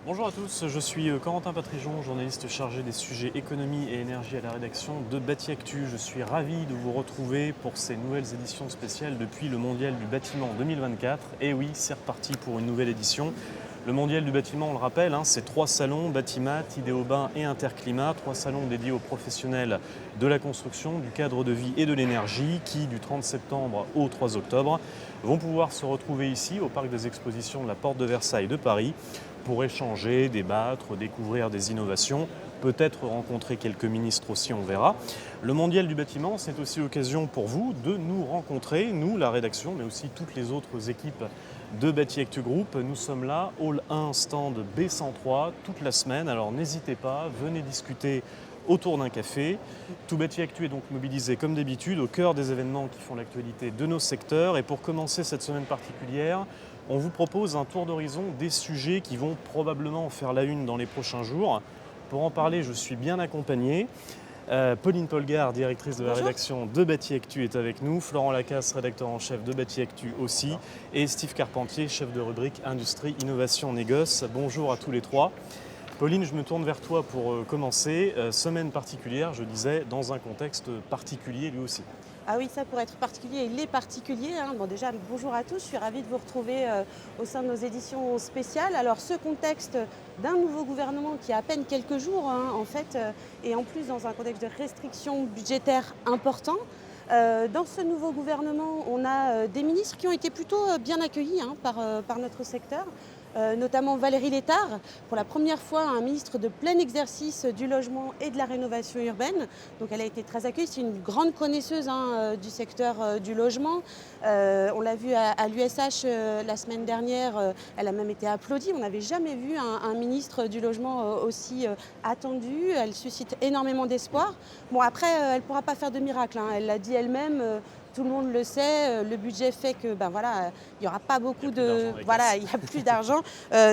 Bonjour à tous, je suis Corentin Patrijon, journaliste chargé des sujets économie et énergie à la rédaction de Bâti Actu. Je suis ravi de vous retrouver pour ces nouvelles éditions spéciales depuis le Mondial du bâtiment 2024. Et oui, c'est reparti pour une nouvelle édition. Le Mondial du bâtiment, on le rappelle, c'est 3 salons, Batimat, Idéobain et Interclimat, 3 salons dédiés aux professionnels de la construction, du cadre de vie et de l'énergie qui, du 30 septembre au 3 octobre, vont pouvoir se retrouver ici au parc des expositions de la Porte de Versailles de Paris pour échanger, débattre, découvrir des innovations, peut-être rencontrer quelques ministres aussi, on verra. Le Mondial du bâtiment, c'est aussi l'occasion pour vous de nous rencontrer, nous, la rédaction, mais aussi toutes les autres équipes de Bâti Actu Group. Nous sommes là, Hall 1, stand B103, toute la semaine. Alors n'hésitez pas, venez discuter autour d'un café. Tout Bâti Actu est donc mobilisé comme d'habitude au cœur des événements qui font l'actualité de nos secteurs. Et pour commencer cette semaine particulière, on vous propose un tour d'horizon des sujets qui vont probablement faire la une dans les prochains jours. Pour en parler, je suis bien accompagné. Pauline Polgar, directrice de la rédaction de Bâti Actu, est avec nous. Florent Lacasse, rédacteur en chef de Bâti Actu aussi. Et Steve Carpentier, chef de rubrique Industrie, Innovation, Négoce. Bonjour à tous les trois. Pauline, je me tourne vers toi pour commencer. Semaine particulière, je disais, dans un contexte particulier lui aussi. Ah oui, ça pour être particulier, il est particulier. Bon, déjà, bonjour à tous, je suis ravie de vous retrouver au sein de nos éditions spéciales. Alors ce contexte d'un nouveau gouvernement qui a à peine quelques jours en fait, et en plus dans un contexte de restrictions budgétaires importants. Dans ce nouveau gouvernement, on a des ministres qui ont été plutôt bien accueillis par notre secteur. Notamment Valérie Létard, pour la première fois un ministre de plein exercice du logement et de la rénovation urbaine. Donc elle a été très accueillie, c'est une grande connaisseuse du secteur du logement. On l'a vu à l'USH la semaine dernière, elle a même été applaudie. On n'avait jamais vu un ministre du logement aussi attendu. Elle suscite énormément d'espoir. Bon après, elle ne pourra pas faire de miracle, elle l'a dit elle-même. Tout le monde le sait, le budget fait que il n'y aura pas beaucoup de... Voilà, il n'y a plus d'argent,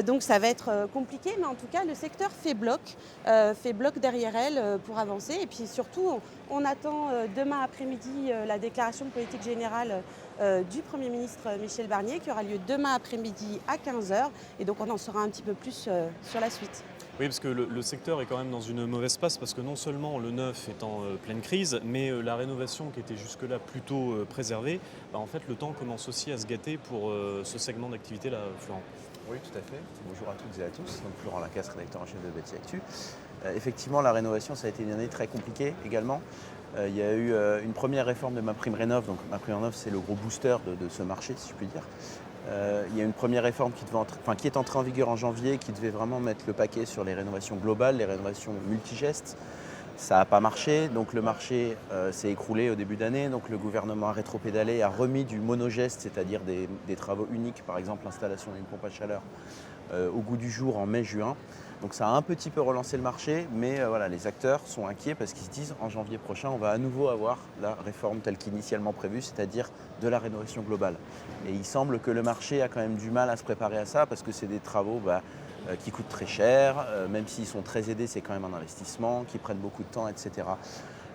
donc ça va être compliqué, mais en tout cas, le secteur fait bloc derrière elle pour avancer. Et puis surtout, on attend demain après-midi la déclaration de politique générale du Premier ministre Michel Barnier, qui aura lieu demain après-midi à 15h. Et donc on en saura un petit peu plus sur la suite. Oui, parce que le secteur est quand même dans une mauvaise passe, parce que non seulement le neuf est en pleine crise, mais la rénovation qui était jusque-là plutôt préservée, en fait le temps commence aussi à se gâter pour ce segment d'activité-là, Florent. Oui, tout à fait. Bonjour à toutes et à tous. Donc, Florent Lacasse, rédacteur en chef de Bâti Actu. Effectivement, la rénovation, ça a été une année très compliquée également. Il y a eu une première réforme de MaPrimeRénov'. Donc, MaPrimeRénov', c'est le gros booster de ce marché, si je puis dire. Il y a une première réforme qui est entrée en vigueur en janvier, qui devait vraiment mettre le paquet sur les rénovations globales, les rénovations multigestes. Ça n'a pas marché, donc le marché s'est écroulé au début d'année. Donc le gouvernement a rétropédalé, a remis du monogeste, c'est-à-dire des travaux uniques, par exemple l'installation d'une pompe à chaleur, au goût du jour en mai-juin. Donc ça a un petit peu relancé le marché, mais voilà, les acteurs sont inquiets parce qu'ils se disent en janvier prochain, on va à nouveau avoir la réforme telle qu'initialement prévue, c'est-à-dire de la rénovation globale. Et il semble que le marché a quand même du mal à se préparer à ça parce que c'est des travaux qui coûtent très cher, même s'ils sont très aidés, c'est quand même un investissement, qui prennent beaucoup de temps, etc.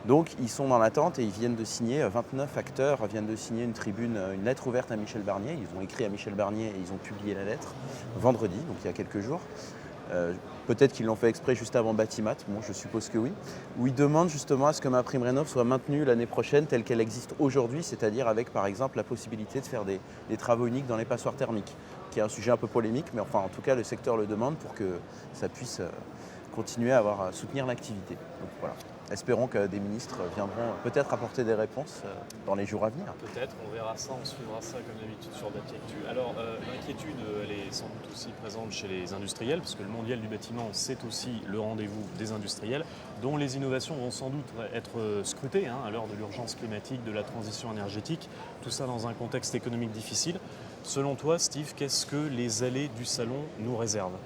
Donc ils sont dans l'attente et ils viennent de signer, 29 acteurs viennent de signer une tribune, une lettre ouverte à Michel Barnier. Ils ont écrit à Michel Barnier et ils ont publié la lettre vendredi, donc il y a quelques jours. Peut-être qu'ils l'ont fait exprès juste avant Batimat, bon, je suppose que oui, où ils demandent justement à ce que MaPrimeRénov' soit maintenue l'année prochaine telle qu'elle existe aujourd'hui, c'est-à-dire avec par exemple la possibilité de faire des travaux uniques dans les passoires thermiques, qui est un sujet un peu polémique, mais enfin en tout cas le secteur le demande pour que ça puisse continuer à soutenir l'activité. Donc voilà. Espérons que des ministres viendront peut-être apporter des réponses dans les jours à venir. Peut-être, on verra ça, on suivra ça comme d'habitude sur Bâti Actu. Alors l'inquiétude, elle est sans doute aussi présente chez les industriels, parce que le mondial du bâtiment, c'est aussi le rendez-vous des industriels, dont les innovations vont sans doute être scrutées à l'heure de l'urgence climatique, de la transition énergétique, tout ça dans un contexte économique difficile. Selon toi, Steve, qu'est-ce que les allées du salon nous réservent ?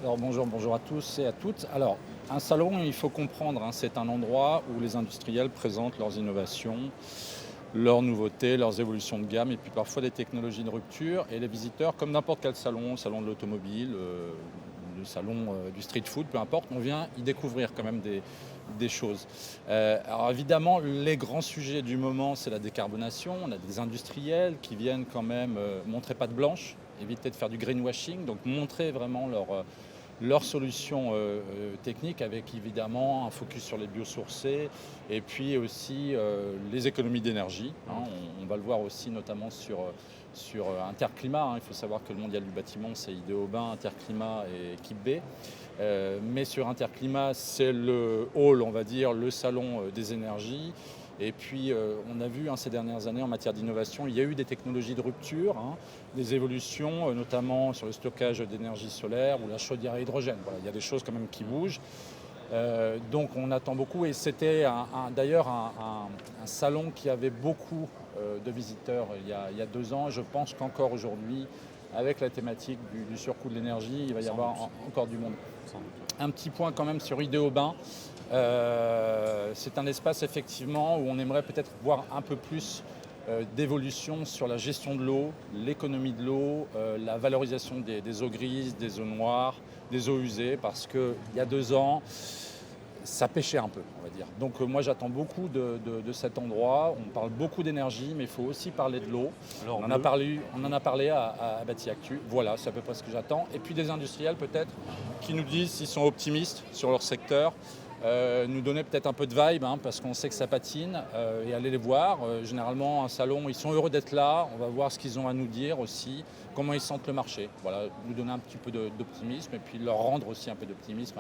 Alors bonjour à tous et à toutes. Alors un salon, il faut comprendre, c'est un endroit où les industriels présentent leurs innovations, leurs nouveautés, leurs évolutions de gamme et puis parfois des technologies de rupture. Et les visiteurs, comme n'importe quel salon, le salon de l'automobile, le salon du street food, peu importe, on vient y découvrir quand même des choses. Alors évidemment, les grands sujets du moment, c'est la décarbonation. On a des industriels qui viennent quand même montrer patte blanche éviter de faire du greenwashing, donc montrer vraiment leurs solutions techniques avec évidemment un focus sur les biosourcés et puis aussi les économies d'énergie. On va le voir aussi notamment sur Interclimat. Il faut savoir que le mondial du bâtiment, c'est IDE Aubin, Interclimat et Équipe B. Mais sur Interclimat, c'est le hall, on va dire, le salon des énergies. Et puis, on a vu ces dernières années en matière d'innovation, il y a eu des technologies de rupture, des évolutions, notamment sur le stockage d'énergie solaire ou la chaudière à hydrogène. Voilà, il y a des choses quand même qui bougent. Donc, on attend beaucoup. Et c'était d'ailleurs un salon qui avait beaucoup de visiteurs il y a 2 ans. Je pense qu'encore aujourd'hui, avec la thématique du surcoût de l'énergie, il va y avoir encore du monde. Un petit point quand même sur IDE Aubin. C'est un espace effectivement où on aimerait peut-être voir un peu plus d'évolution sur la gestion de l'eau, l'économie de l'eau, la valorisation des eaux grises, des eaux noires, des eaux usées, parce qu'il y a 2 ans, ça pêchait un peu, on va dire. Donc moi j'attends beaucoup de cet endroit. On parle beaucoup d'énergie, mais il faut aussi parler de l'eau. On en a parlé à Bâti Actu. Voilà, c'est à peu près ce que j'attends. Et puis des industriels peut-être qui nous disent s'ils sont optimistes sur leur secteur. Nous donner peut-être un peu de vibe, parce qu'on sait que ça patine, et aller les voir. Généralement, un salon, ils sont heureux d'être là. On va voir ce qu'ils ont à nous dire aussi, comment ils sentent le marché. Voilà, nous donner un petit peu d'optimisme et puis leur rendre aussi un peu d'optimisme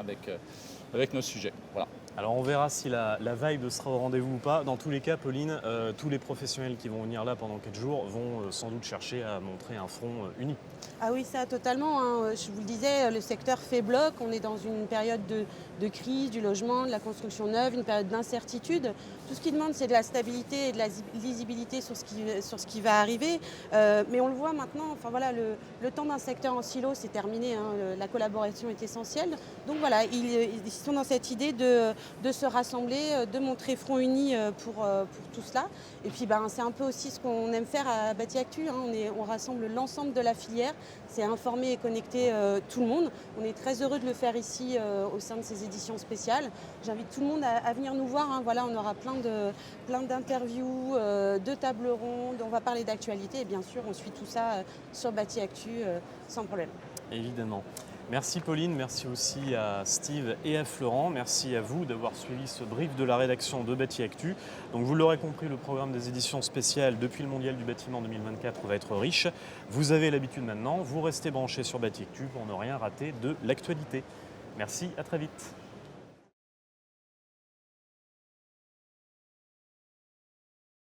avec nos sujets. Voilà. Alors on verra si la vibe sera au rendez-vous ou pas. Dans tous les cas, Pauline, tous les professionnels qui vont venir là pendant 4 jours vont sans doute chercher à montrer un front uni. Ah oui, ça totalement. Je vous le disais, le secteur fait bloc. On est dans une période de crise du logement, de la construction neuve, une période d'incertitude. Tout ce qui demande, c'est de la stabilité et de la lisibilité sur ce qui va arriver. Mais on le voit maintenant, enfin voilà, le temps d'un secteur en silo, c'est terminé. La collaboration est essentielle. Donc voilà, ils sont dans cette idée de se rassembler, de montrer front uni pour tout cela. Et puis c'est un peu aussi ce qu'on aime faire à Bâti Actu. On rassemble l'ensemble de la filière. C'est informer et connecter tout le monde. On est très heureux de le faire ici au sein de ces éditions spéciales. J'invite tout le monde à venir nous voir. Voilà, on aura plein d'interviews, de tables rondes. On va parler d'actualité et bien sûr, on suit tout ça sur Bâti Actu sans problème. Évidemment. Merci Pauline, merci aussi à Steve et à Florent. Merci à vous d'avoir suivi ce brief de la rédaction de Bâti Actu. Donc vous l'aurez compris, le programme des éditions spéciales depuis le Mondial du bâtiment 2024 va être riche. Vous avez l'habitude maintenant, vous restez branchés sur Bâti Actu pour ne rien rater de l'actualité. Merci, à très vite.